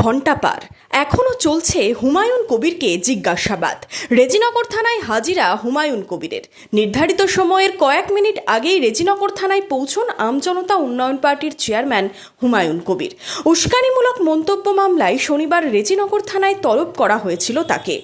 ঘন্টা পার এখনো চলছে হুমায়ুন কবিরকে জিজ্ঞাসাবাদ। রেজিনগর থানায় হাজিরা হুমায়ুন কবিরের। নির্ধারিত সময়ের কয়েক মিনিট আগেই রেজিনগর থানায় পৌঁছন আমজনতা উন্নয়ন পার্টির চেয়ারম্যান হুমায়ুন কবির। উস্কানিমূলক মন্তব্য মামলায় শনিবার রেজিনগর থানায় তলব করা হয়েছিল তাকে।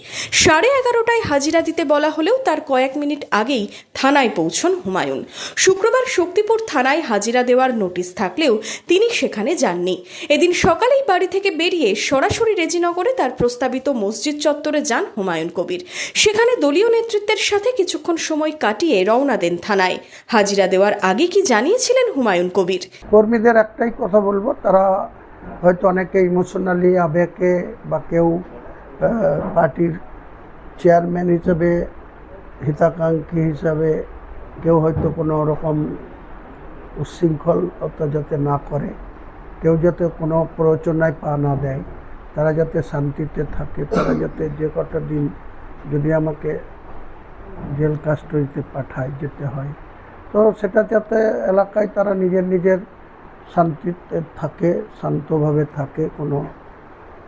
11:30টায় হাজিরা দিতে বলা হলেও তার কয়েক মিনিট আগেই থানায় পৌঁছন হুমায়ুন। শুক্রবার শক্তিপুর থানায় হাজিরা দেওয়ার নোটিশ থাকলেও তিনি সেখানে যাননি। এদিন সকালেই বাড়ি থেকে বেরিয়ে সরাসরি রেজিনগরে তার প্রস্তাবিত মসজিদ চত্বরে যান হুমায়ুন কবির। সেখানে দলীয় নেতৃত্বের সাথে কিছুক্ষণ সময় কাটিয়ে রওনা দেন থানায়। হাজিরা দেওয়ার আগে কি জানিয়েছিলেন হুমায়ুন কবির? কর্মীদের একটাই কথা বলবো, তারা হয়তো অনেকে ইমোশনালি আবেগে বা কেউ পার্টির চেয়ারম্যান হিসেবে হিতাকাঙ্ক্ষী হিসাবে কেউ হয়তো কোনো রকম উচ্ছৃঙ্খলতা যাতে না করে, কেউ যাতে কোনো প্ররোচনায় পা না দেয়, তারা যাতে শান্তিতে থাকে, তারা যাতে যে কটা দিন যদি আমাকে জেল কাস্টডিতে পাঠায় যেতে হয়, তো সেটা যাতে এলাকায় তারা নিজের শান্তিতে থাকে, শান্তভাবে থাকে, কোনো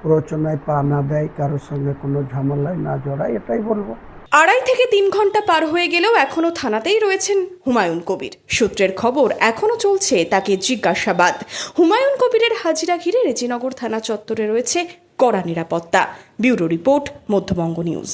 প্ররোচনায় পা না দেয়, কারোর সঙ্গে কোনো ঝামেলায় না জড়ায়, এটাই বলবো। 2.5 থেকে 3 ঘন্টা পার হয়ে গেলেও এখনো থানাতেই রয়েছেন হুমায়ুন কবির। সূত্রের খবর, এখনো চলছে তাকে জিজ্ঞাসাবাদ। হুমায়ুন কবিরের হাজিরা ঘিরে রেজিনগর থানা চত্বরে রয়েছে কড়া নিরাপত্তা। Bureau report, Madhyabanga news.